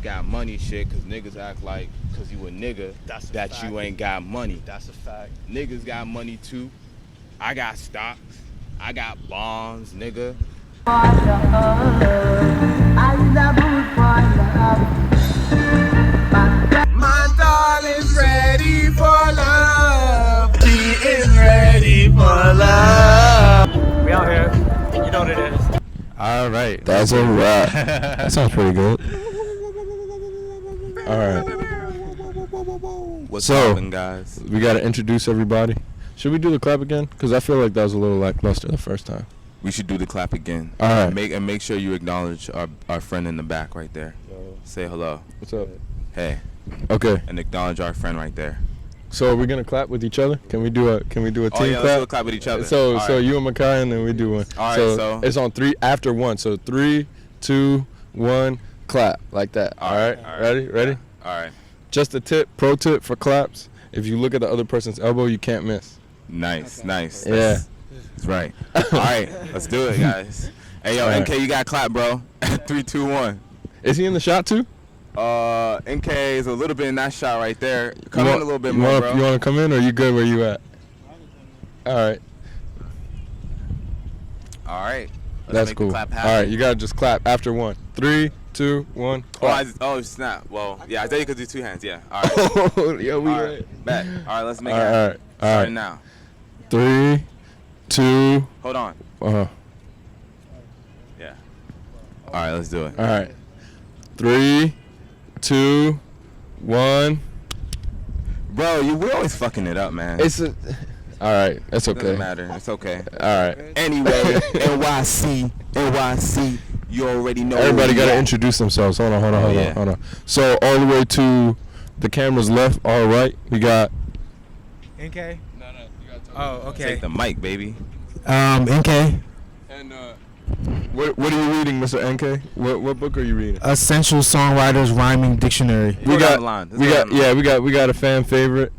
got money shit, cause niggas act like cause you a nigga that you ain't got money. That's a fact. Niggas got money too. I got stocks. I got bonds, nigga. My darling's ready for love. She is ready for love. We out here. You know what it is. All right. That's a wrap. That sounds pretty good. All right. What's happening, guys? We got to introduce everybody. Should we do the clap again? Because I feel like that was a little lackluster the first time. We should do the clap again. All right. Make sure you acknowledge our friend in the back right there. Yo. Say hello. What's up? Hey. Okay. And acknowledge our friend right there. So are we gonna clap with each other? Can we do a team clap? Let's do a clap with each other. So All so right. you and Makai, and then we do one. All right. So it's on 3 after 1. So 3, 2, 1, clap like that. All right. Ready? Yeah. All right. Just a pro tip for claps. If you look at the other person's elbow, you can't miss. Nice. Yeah. That's right. All right. Let's do it, guys. Hey, yo, Right. NK, you got to clap, bro. 3, 2, 1. Is he in the shot too? NK is a little bit in that shot right there. Come in a little bit more, bro. You want to come in, or you good where you at? All right. All right. Let's That's make cool. the clap happen. All right, you gotta just clap after 1. 3, 2, 1. Clap. Oh, snap. Well, yeah, I thought you could do 2 hands. Yeah. All right. Oh, yeah, we All got right. Bet. All right, let's make All it right, happen. all right. Starting now. 3, 2. Hold on. Yeah. All right, let's do it. All right. 3, 2, 1. Bro, we're always fucking it up, man. All right, that's okay. Doesn't matter. It's okay. All right. Anyway, NYC, you already know. Everybody gotta introduce themselves. Hold on. So all the way to the camera's left, all right. We got NK? No, you got to Oh, okay. Take the mic, baby. NK. And what are you reading, Mr. NK? What book are you reading? Essential Songwriters Rhyming Dictionary. We got the line. We got a fan favorite.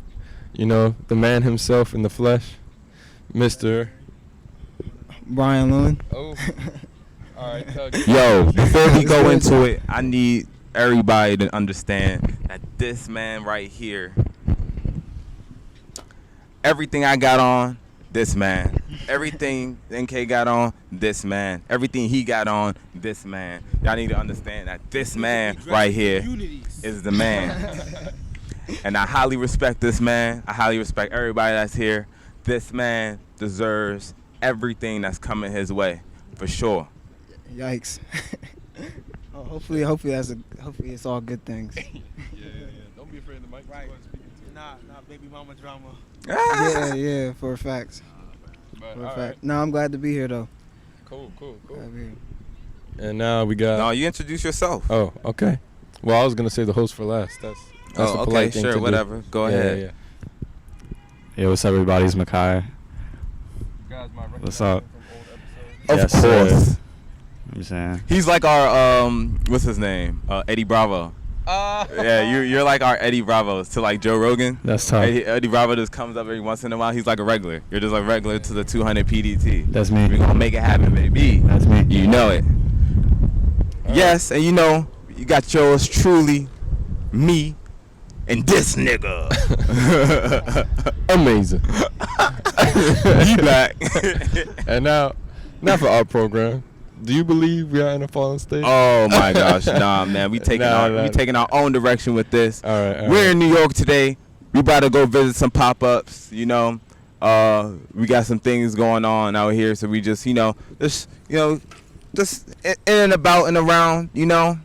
You know, the man himself in the flesh, Mr. Brian Lewin. Oh. All right. Yo, before we go into it, I need everybody to understand that this man right here, everything I got on, this man. Everything NK got on, this man. Everything he got on, this man. Y'all need to understand that this man right here is the man. And I highly respect this man. I highly respect everybody that's here. This man deserves everything that's coming his way, for sure. Yikes. Hopefully it's all good things. yeah. Don't be afraid of the mic. Right. Nah, baby mama drama. Ah! Yeah, for a fact. But, For a all fact. right. No, I'm glad to be here though. Cool. Glad to be here. And now we got. No, you introduce yourself. Oh, okay. Well, I was gonna say the host for last. That's the Okay, polite thing to sure, do. whatever. Go ahead. Yeah. Yo, what's up, everybody? It's Makai. Guys, my What's up? Of Yes, course. sir. I'm saying. He's like our what's his name? Eddie Bravo. Yeah, you're like our Eddie Bravo to like Joe Rogan. That's tough. Eddie Bravo just comes up every once in a while. He's like a regular. You're just like regular to the 200 PDT. That's me. We're gonna make it happen, baby. That's me. You know it. Yes, and you know, you got yours truly, me, and this nigga. Amazing. He back. And now for our program. Do you believe we are in a fallen state? Oh my gosh, nah, man. We taking our own direction with this. All right. We're in New York today. We about to go visit some pop-ups. You know, we got some things going on out here, so we just just in and about and around. You know,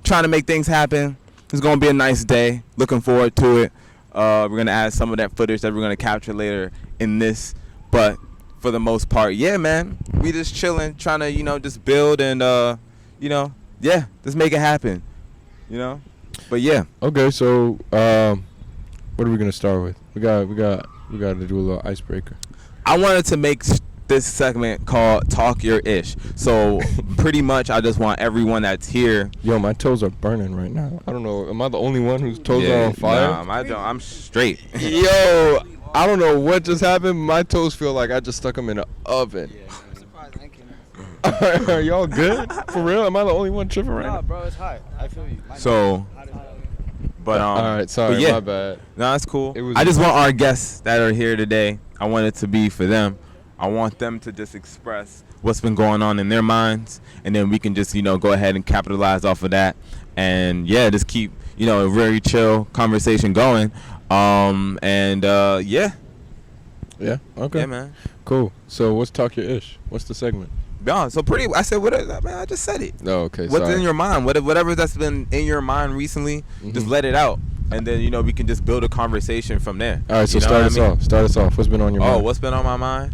trying to make things happen. It's gonna be a nice day. Looking forward to it. We're gonna add some of that footage that we're gonna capture later in this, but for the most part, yeah, man, we just chilling, trying to just build and just make it happen. But yeah. Okay, so what are we gonna start with? We got to do a little icebreaker. I wanted to make this segment called Talk Your Ish. So pretty much I just want everyone that's here. Yo, my toes are burning right now. I don't know. Am I the only one whose toes are on fire? Nah, I'm straight. Yo, I don't know what just happened. My toes feel like I just stuck them in an oven. I'm surprised I can't. Are y'all good? For real? Am I the only one tripping right now? bro, it's hot. I feel you. So, but All right, sorry, but yeah. my bad. No, that's cool. It was- I just want our guests that are here today, I want it to be for them. I want them to just express what's been going on in their minds, and then we can just, go ahead and capitalize off of that. And, yeah, just keep, a very chill conversation going. Yeah. Yeah. Okay. Yeah, man. Cool. So what's talk your ish? What's the segment? Yeah, so I said, man, I just said it. No. Okay. What's sorry. in your mind? Whatever that's been in your mind recently, just let it out. And then, we can just build a conversation from there. All right. So You know start what us I mean? off. Start us off. What's been on your mind? Oh, what's been on my mind?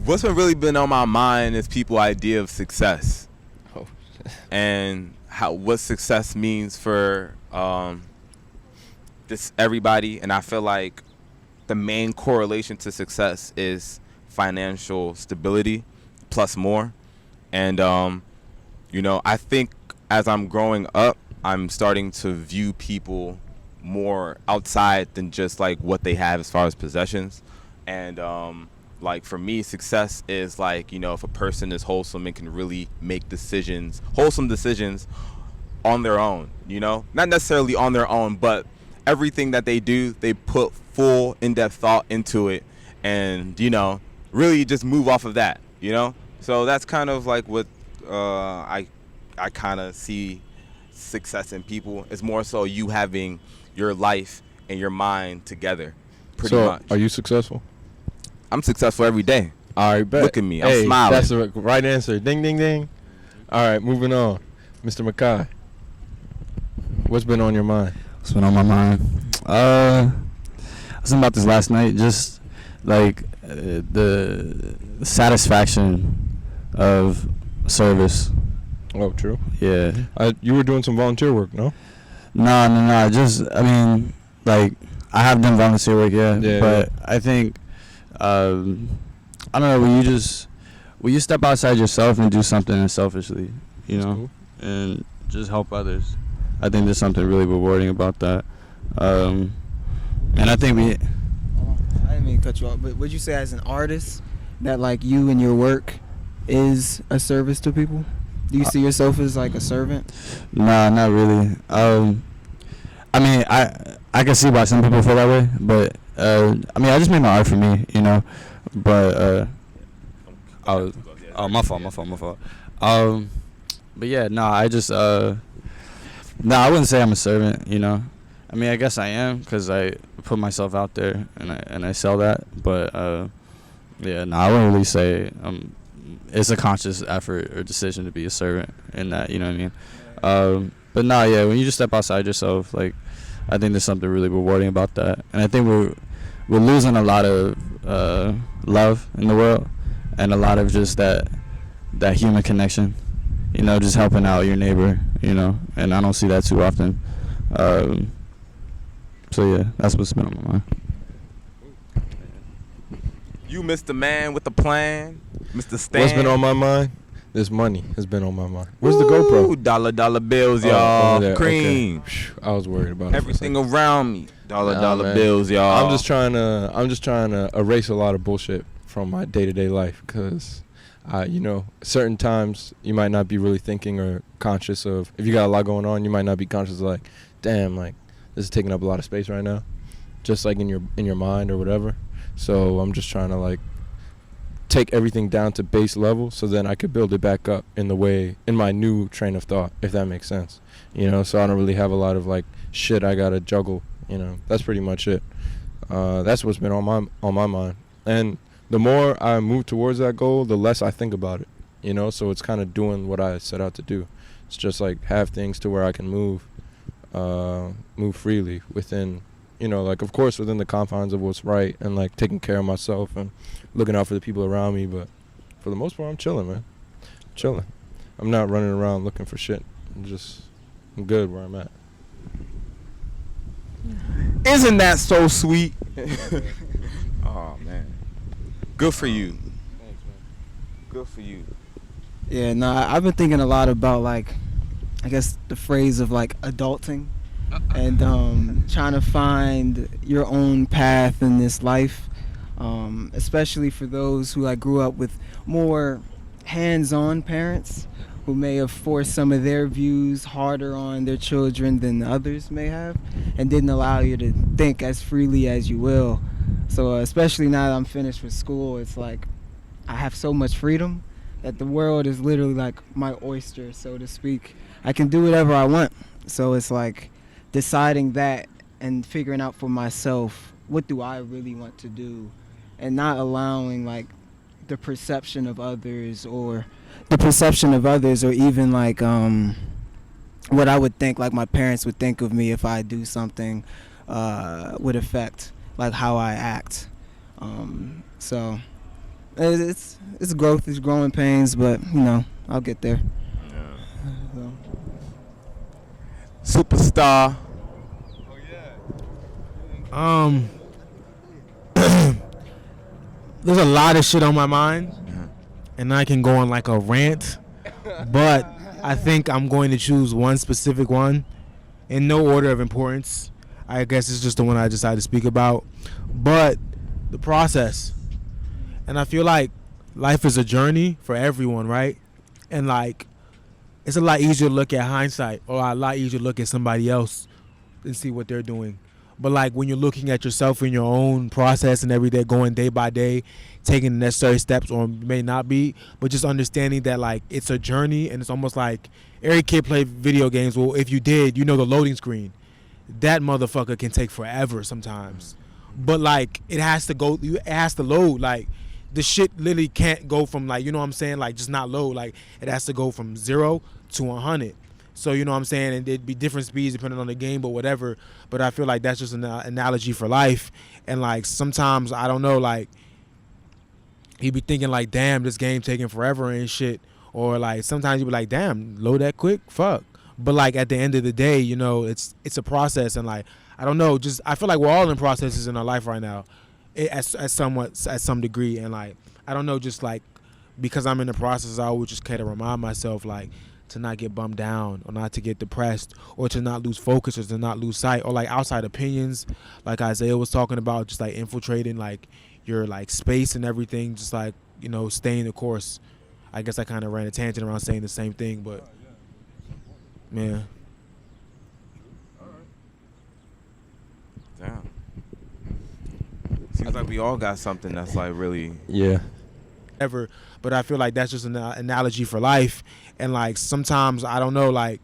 What's really been on my mind is people's idea of success. Oh. And what success means for this everybody. And I feel like the main correlation to success is financial stability plus more. And I think as I'm growing up, I'm starting to view people more outside than just like what they have as far as possessions. And like for me, success is like, if a person is wholesome and can really make wholesome decisions on their own, not necessarily on their own, but everything that they do, they put full in-depth thought into it, and really just move off of that, so that's kind of like what I kind of see success in people. Is more so you having your life and your mind together pretty much. Are you successful? I'm successful every day. All right, bet. Look at me, I'm smiling. That's the right answer. Ding, ding, ding. All right, moving on. Mr. Makai, what's been on your mind? What's been on my mind? I was thinking about this last night. Just like the satisfaction of service. Oh, true. Yeah. You were doing some volunteer work, no? No. Just, like, I have done volunteer work, Yeah. But I think, I don't know, when you step outside yourself and do something unselfishly, Cool. and just help others, I think there's something really rewarding about that. And I think I didn't mean to cut you off, but would you say as an artist that like you and your work is a service to people? Do you see yourself as like a servant? Nah, not really. I can see why some people feel that way, but I just make my art for me, But my fault. But yeah, I just I wouldn't say I'm a servant, I guess I am because I put myself out there and I sell that. But I wouldn't really say it's a conscious effort or decision to be a servant in that, you know what I mean? But when you just step outside yourself, like, I think there's something really rewarding about that. And I think we're losing a lot of love in the world and a lot of just that human connection, just helping out your neighbor, and I don't see that too often. So yeah, that's what's been on my mind. You, Mr. Man with the plan, Mr. Stan. What's been on my mind? This money has been on my mind. Where's the GoPro? Dollar bills, Oh, y'all. over there. Cream. Okay. I was worried about Everything it. around me. Dollar man. bills, y'all. I'm just trying to erase a lot of bullshit from my day-to-day life because, certain times you might not be really thinking or conscious of. If you got a lot going on, you might not be conscious of like, damn, like this is taking up a lot of space right now, just like in your mind or whatever. So I'm just trying to like take everything down to base level so then I could build it back up in my new train of thought, if that makes sense. So I don't really have a lot of like shit I gotta juggle. That's pretty much it. That's what's been on my mind. And the more I move towards that goal, the less I think about it. So it's kind of doing what I set out to do. It's just like have things to where I can move freely within, like of course within the confines of what's right and like taking care of myself and looking out for the people around me. But for the most part, I'm chilling, man. Chilling. I'm not running around looking for shit. I'm good where I'm at. Isn't that so sweet? Oh, man. Good for you. Thanks, man. Good for you. Yeah, I've been thinking a lot about like, I guess the phrase of like adulting, and trying to find your own path in this life, especially for those who like grew up with more hands-on parents who may have forced some of their views harder on their children than others may have, and didn't allow you to think as freely as you will. So especially now that I'm finished with school, it's like I have so much freedom that the world is literally like my oyster, so to speak. I can do whatever I want. So it's like deciding that and figuring out for myself, what do I really want to do, and not allowing like the perception of others or even like what I would think like my parents would think of me if I do something would affect like how I act. So it's growth, it's growing pains, but you know, I'll get there. So. Superstar. There's a lot of shit on my mind, and I can go on like a rant, but I think I'm going to choose one specific one in no order of importance. I guess it's just the one I decided to speak about, but the process. And I feel like life is a journey for everyone, right? And like it's a lot easier to look at hindsight, or a lot easier to look at somebody else and see what they're doing. But like when you're looking at yourself in your own process and every day, going day by day, taking the necessary steps, or may not be, but just understanding that like it's a journey, and it's almost like every kid play video games. Well, if you did, you know the loading screen, that motherfucker can take forever sometimes. But like it has to load. Like the shit literally can't go from like, you know what I'm saying, like just not load. Like it has to go from 0 to 100. So you know what I'm saying, and it'd be different speeds depending on the game, but whatever. But I feel like that's just an analogy for life. And like sometimes, I don't know, like you be thinking like, damn, this game taking forever and shit. Or like sometimes you be like, damn, load that quick, fuck. But like at the end of the day, you know, it's a process. And like I don't know, just I feel like we're all in processes in our life right now, at some degree. And like I don't know, just like because I'm in the process, I always just kind of remind myself like to not get bummed down, or not to get depressed, or to not lose focus, or to not lose sight, or like outside opinions, like Isaiah was talking about, just like infiltrating like your like space and everything, just like, you know, staying the course. I guess I kind of ran a tangent around saying the same thing, but yeah. Damn. Seems like we all got something that's like really. Yeah. Ever, but I feel like that's just an analogy for life. And like sometimes, I don't know, like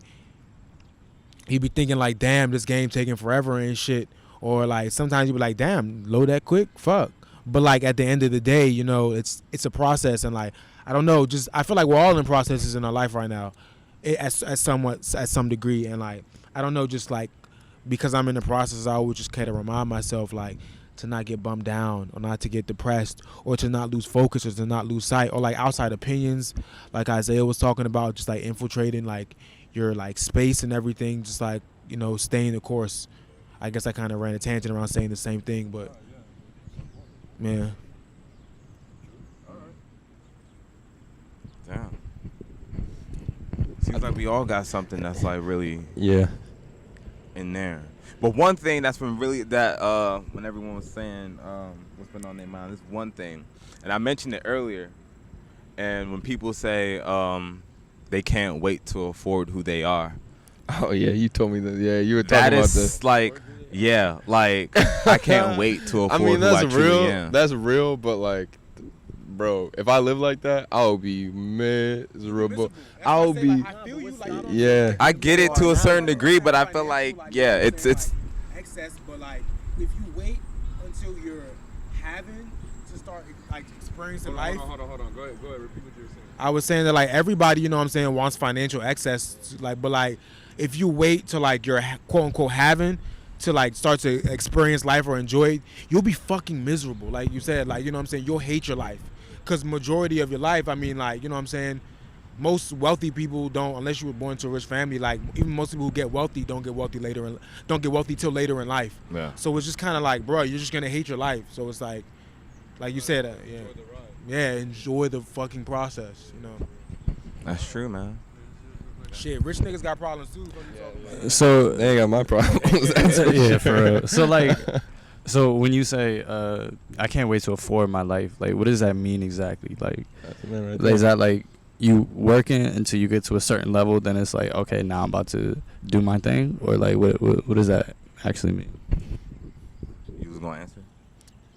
you be thinking like, damn, this game taking forever and shit. Or like sometimes you be like, damn, load that quick, fuck. But like at the end of the day, you know, it's a process. And like I don't know, just I feel like we're all in processes in our life right now, at some degree. And like I don't know, just like because I'm in the process, I always just kind of remind myself like to not get bummed down, or not to get depressed, or to not lose focus, or to not lose sight, or like outside opinions, like Isaiah was talking about, just like infiltrating like your like space and everything, just like, you know, staying the course. I guess I kind of ran a tangent around saying the same thing, but yeah. Damn. Seems like we all got something that's like really Yeah. in there. But one thing that's been really that when everyone was saying what's been on their mind, this one thing, and I mentioned it earlier, and when people say they can't wait to afford who they are. Oh yeah, you told me that. Yeah, you were talking That about is this. like, yeah, like I can't wait to afford I mean, who I that's truly real. am. That's real, but like, bro, if I live like that, I'll be miserable. I'll be. Yeah. I get it to a certain degree, but I feel like, yeah, it's excess. But like, if you wait until you're having to start like experiencing life. Hold on. Go ahead. Repeat what you were saying. I was saying that like everybody, you know what I'm saying, wants financial excess, like, but like if you wait till like you're quote unquote having to like start to experience life or enjoy it, you'll be fucking miserable. Like you said, like, you know what I'm saying, you'll hate your life, because majority of your life, I mean, like, you know what I'm saying, most wealthy people don't, unless you were born to a rich family, like even most people who get wealthy don't get wealthy till later in life. Yeah. So it's just kind of like, bro, you're just gonna hate your life. So it's like you said, enjoy the fucking process, you know. That's true, man. Shit, rich niggas got problems too. What you talking about? So They ain't got my problems. That's for yeah, sure. for real. So like, so when you say I can't wait to afford my life, like what does that mean exactly? Like, That's the man right is there. that like you working until you get to a certain level, then it's like, okay, now I'm about to do my thing, or like what does that actually mean? You was gonna answer?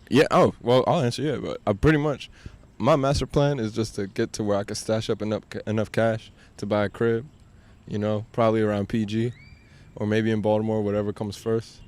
Yeah. Oh, well, I'll answer. Yeah, but pretty much, my master plan is just to get to where I can stash up enough cash to buy a crib. You know, probably around PG, or maybe in Baltimore, whatever comes first,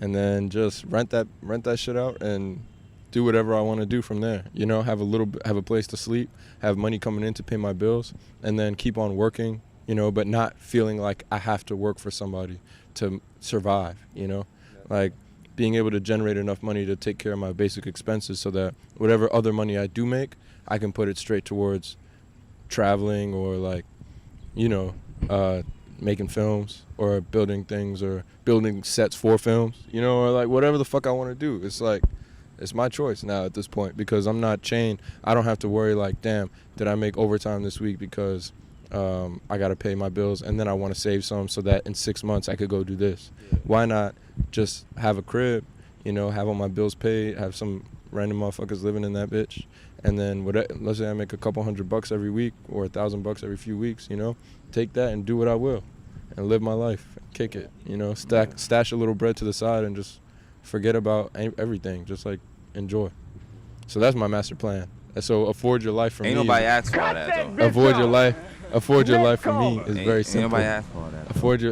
and then just rent that shit out and do whatever I want to do from there. You know, have a place to sleep, have money coming in to pay my bills, and then keep on working. You know, but not feeling like I have to work for somebody to survive. You know, like being able to generate enough money to take care of my basic expenses so that whatever other money I do make, I can put it straight towards traveling or like, you know, making films or building things or building sets for films, you know, or like whatever the fuck I want to do. It's like, it's my choice now at this point because I'm not chained. I don't have to worry like, damn, did I make overtime this week because I got to pay my bills and then I want to save some so that in 6 months I could go do this. Why not just have a crib, you know, have all my bills paid, have some random motherfuckers living in that bitch, and then let's say I make a couple $100 every week or $1,000 every few weeks, you know, take that and do what I will and live my life, kick it, you know, stash a little bread to the side and just forget about everything, just like enjoy. So that's my master plan. And so afford your life for me. Ain't nobody asked for all that though. Afford your life for me is very Ain't simple. nobody asked for all that.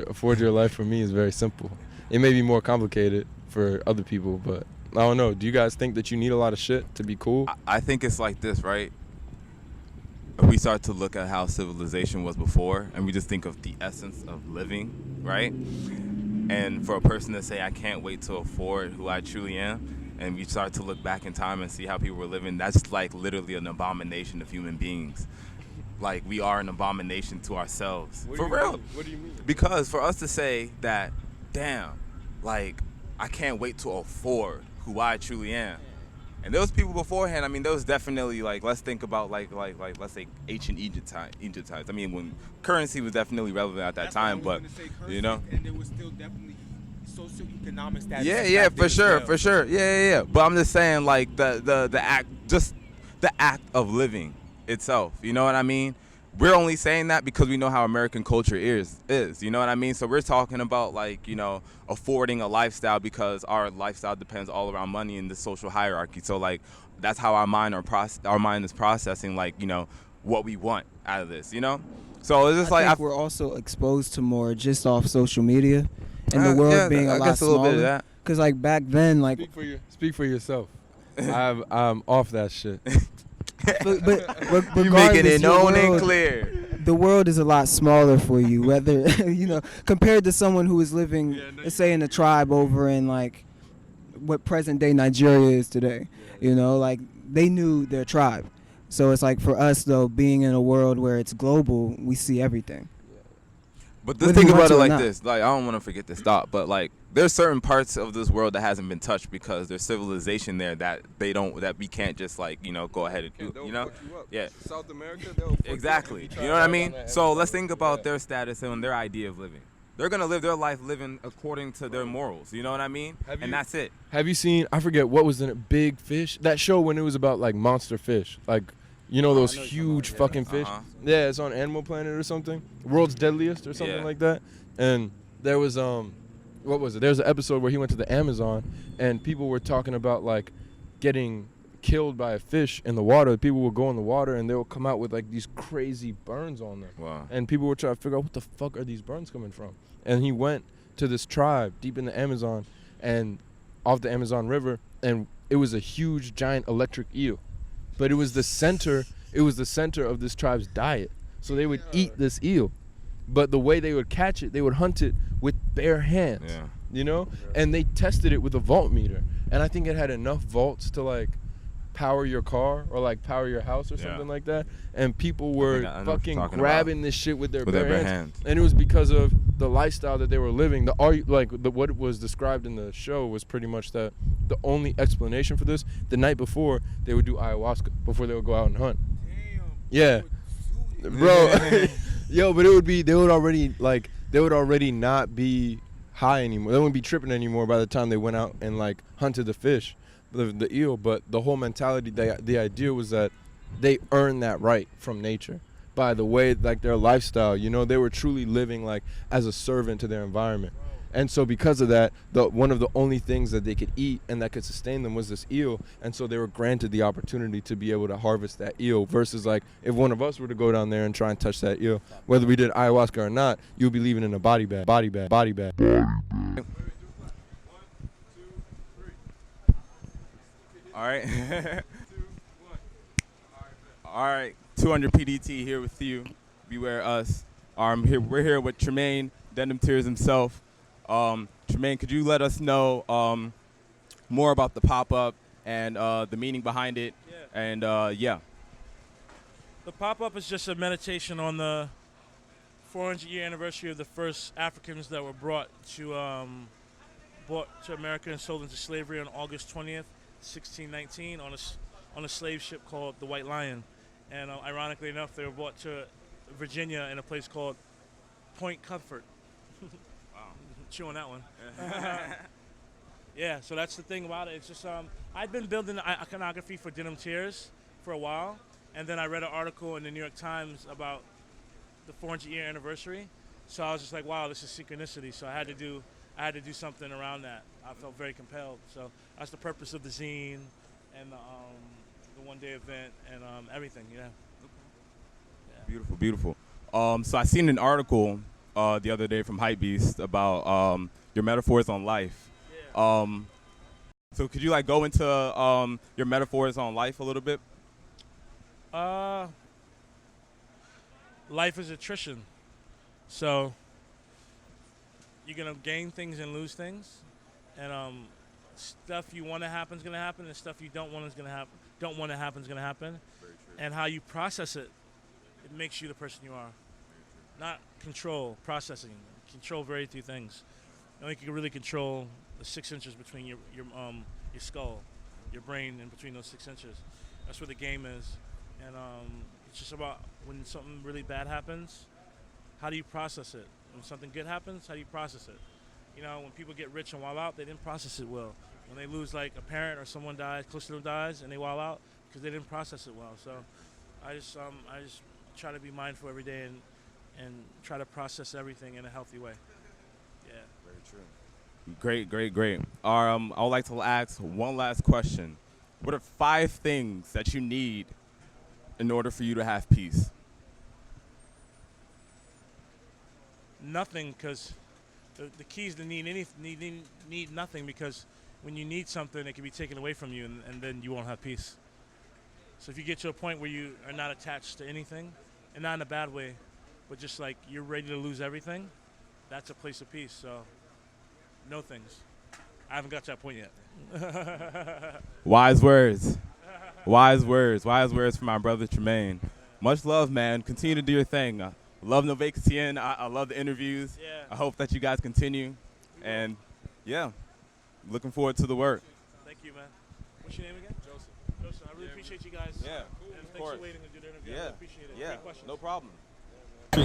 Afford your life for me is very simple. It may be more complicated for other people, but I don't know. Do you guys think that you need a lot of shit to be cool? I think it's like this, right? If we start to look at how civilization was before, and we just think of the essence of living, right? And for a person to say, I can't wait to afford who I truly am, and we start to look back in time and see how people were living, that's like literally an abomination of human beings. Like, we are an abomination to ourselves. For real. What do you mean? Because for us to say that, damn, like, I can't wait to afford who I truly am. And those people beforehand, I mean, there was definitely, like, let's think about, like let's say, ancient Egypt times. I mean, when currency was definitely relevant at that time, but, you know? And there was still definitely socioeconomic status. Yeah, for sure. Yeah. But I'm just saying, like, the act, just the act of living itself, you know what I mean? We're only saying that because we know how American culture is, you know what I mean? So we're talking about, like, you know, affording a lifestyle because our lifestyle depends all around money in the social hierarchy. So, like, that's how our mind is processing, like, you know, what we want out of this, you know? So it's just I like think we're also exposed to more just off social media, and the world being a lot guess a little bit of smaller. that. Because like back then, like Speak for yourself. I'm off that shit. but You making regardless, it your known and world- clear. the world is a lot smaller for you, whether you know, compared to someone who is living, let's say, in a tribe over in like what present day Nigeria is today. You know, like they knew their tribe. So it's like for us though, being in a world where it's global, we see everything. But just Whether think you want about it to or like not. this. Like, I don't want to forget this thought, but like, there's certain parts of this world that hasn't been touched because there's civilization there that we can't just, like, you know, go ahead and do. You know? Yeah. South America, they'll Exactly. You know what I mean? So let's think about their status and their idea of living. They're gonna live their life living according to their morals. You know what I mean? And that's it. Have you seen? I forget what was in it. Big Fish. That show when it was about like monster fish, like, you know, those huge fucking fish. Uh-huh. Yeah, it's on Animal Planet or something. World's Deadliest or something Yeah. like that. And there was what was it? There's an episode where he went to the Amazon and people were talking about like getting killed by a fish in the water. People would go in the water and they would come out with like these crazy burns on them. Wow. And people were trying to figure out what the fuck are these burns coming from. And he went to this tribe deep in the Amazon and off the Amazon River, and it was a huge giant electric eel. But it was the center of this tribe's diet. So they would eat this eel. But the way they would catch it, they would hunt it with bare hands. Yeah. You know? And they tested it with a voltmeter. And I think it had enough volts to like power your car or like power your house or something like that. And people were I know what you're fucking talking grabbing this shit with their bare hands. hands. And it was because of the lifestyle that they were living. What was described in the show was pretty much that the only explanation for this, the night before, they would do ayahuasca before they would go out and hunt. Damn. Yeah. Bro, Yo, but they would already not be high anymore. They wouldn't be tripping anymore by the time they went out and like hunted the fish, the eel. But the whole mentality, the idea was that they earned that right from nature by the way, like their lifestyle. You know, they were truly living like as a servant to their environment. And so because of that, one of the only things that they could eat and that could sustain them was this eel. And so they were granted the opportunity to be able to harvest that eel versus like if one of us were to go down there and try and touch that eel, whether we did ayahuasca or not, you'll be leaving in a body bag. All right. All right. 200 PDT here with you. Beware us. We're here with Tremaine, Denim Tears himself. Tremaine, could you let us know more about the pop-up and the meaning behind it? Yeah. And The pop-up is just a meditation on the 400-year anniversary of the first Africans that were brought to America and sold into slavery on August 20th, 1619, on a slave ship called the White Lion. And ironically enough, they were brought to Virginia in a place called Point Comfort. Wow. Chew on that one. Yeah, so that's the thing about it. It's just I've been building iconography for Denim Tears for a while, and then I read an article in the New York Times about the 400-year anniversary. So I was just like, wow, this is synchronicity. So I had to do something around that. I felt very compelled. So that's the purpose of the zine and the one-day event and everything. Yeah. Beautiful, beautiful. So I seen an article the other day from Hypebeast about your metaphors on life. Yeah. So could you like go into your metaphors on life a little bit? Life is attrition. So you're gonna gain things and lose things, and stuff you want to happen is gonna happen, and stuff you don't want to happen is gonna happen. And how you process it, it makes you the person you are. Not control, processing. Control very few things. You can really control the 6 inches between your skull, your brain, and between those 6 inches. That's where the game is. And it's just about when something really bad happens, how do you process it? When something good happens, how do you process it? You know, when people get rich and wild out, they didn't process it well. When they lose like a parent or someone dies, close to them dies, and they wild out because they didn't process it well. So I just try to be mindful every day and try to process everything in a healthy way. Yeah. Very true. Great. I would like to ask one last question. What are 5 things that you need in order for you to have peace? Nothing, because the key is to need nothing, because when you need something, it can be taken away from you, and then you won't have peace. So if you get to a point where you are not attached to anything, and not in a bad way, but just like you're ready to lose everything, that's a place of peace. So no things. I haven't got to that point yet. Wise words. Wise words from my brother Tremaine. Much love, man. Continue to do your thing. I love No Vacancy In. I love the interviews. Yeah. I hope that you guys continue. And yeah, looking forward to the work. Thank you, man. What's your name again? Joseph, I really appreciate you guys. Yeah, And thanks for waiting to do the interview. I really appreciate it. Yeah, Great questions. no problem.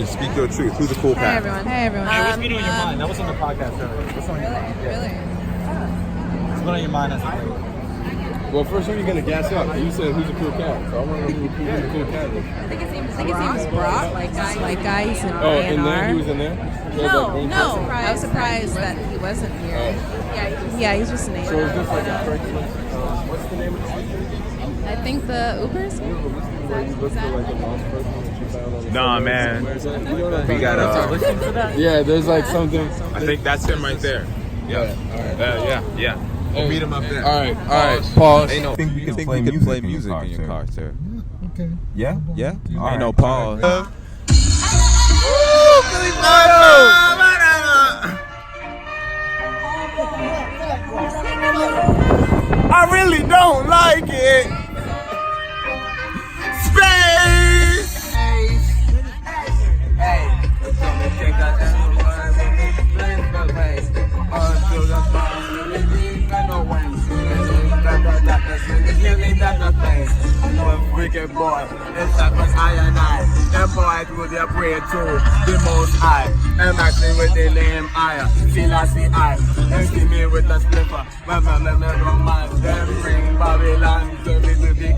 Speak your truth. Who's a cool Hey cat? everyone. Hey everyone. Hey, what's been on your mind? That was on the podcast earlier. What's on your mind? Really? What's been on your mind as a Well, first, who are you going to gas up? You said who's a cool cat, so I want to know who the cool cat is. I think his name is Brock. Like guy. He's in Oh, in there? A&R. He was in there? No. I was surprised that he wasn't here. Yeah, he's just an A&R. So is this like a first, what's the name of the street? I think the Uber's. Where you look for like a lost person that you found on the Nah, phone? man. Where's that? You know what I'm We talking got about? Yeah, there's like something. I think that's him right there. Yeah. All right. Yeah. We'll meet him up there. All right. Pause. Ain't no. think we can play music in your car, sir. Okay. Yeah? Yeah. All Ain't no right. pause. I really don't like it. Space. wicked boy. It's that was I and I. Them boys would you pray to the most high. I'm actually with the name I. Feel I see I. Them see me with a slipper. When don't mind. Them bring Babylon to me to the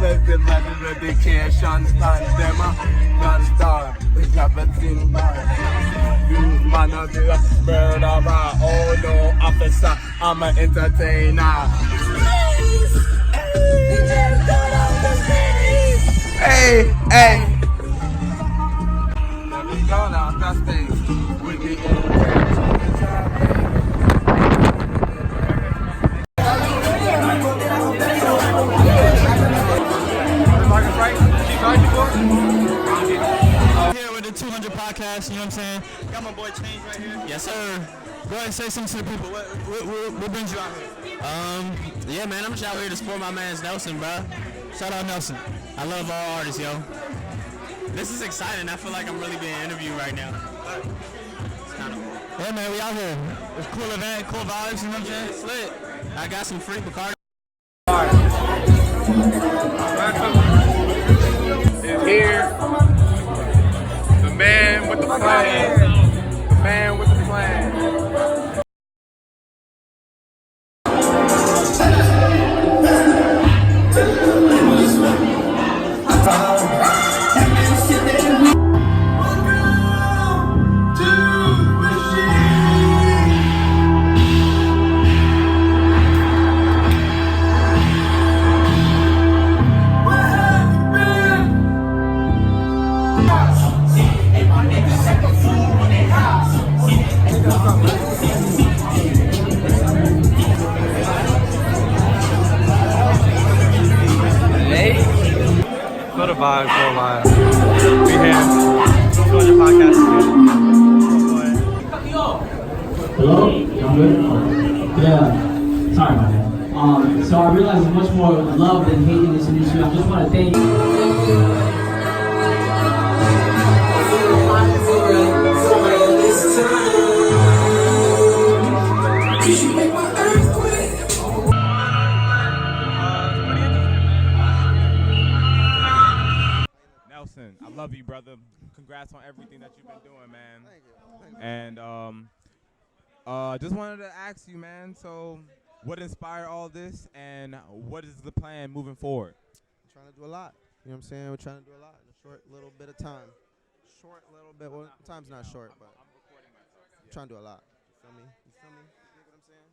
let the medication stand them non-stop. We have a thing bad. You man of the murderer. Oh no, officer, I'm an entertainer. Hey, hey. Let me go now, that's things with the Here with the 200 podcast, you know what I'm saying? Got my boy Change right here. Yes, sir. Go ahead and say something to the people. What brings you out here? Yeah, man, I'm just out here to support my man's Nelson, bro. Shout out Nelson. I love all artists, yo. This is exciting. I feel like I'm really being interviewed right now. It's kind of cool. Yeah, man, we out here. It's a cool event, cool vibes, you know what I'm saying? It's lit. I got some free Bacardi. Is here. The man with the plan. The man with the plan. Feel the vibe, feel live. We here. 200 podcast Hello? Y'all good? Yeah. Sorry about that. So I realize there's much more love than hate in this industry. I just want to thank you. Nelson, I love you, brother. Congrats on everything that you've been doing, man. Thank you. And just wanted to ask you, man, so what inspired all this and what is the plan moving forward? We're trying to do a lot. You know what I'm saying? We're trying to do a lot in a short little bit of time. Short little bit. Well, time's not short, but I'm trying to do a lot. You feel me? You feel me? You get what I'm saying?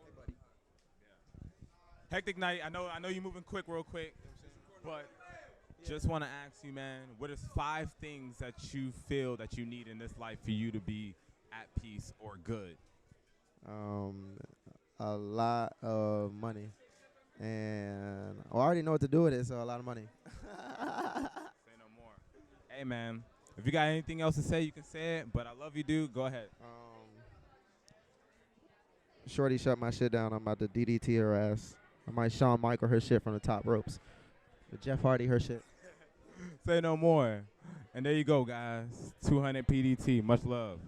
Hey, buddy. Hectic night. I know you're moving quick, real quick, but just want to ask you, man, what is 5 things that you feel that you need in this life for you to be at peace or good? A lot of money. And I already know what to do with it, so a lot of money. Say no more. Hey, man, if you got anything else to say, you can say it, but I love you, dude. Go ahead. Shorty shut my shit down. I'm about to DDT her ass. I might Shawn Michael her shit from the top ropes. But Jeff Hardy her shit. Say no more. And there you go, guys. 200 PDT. Much love.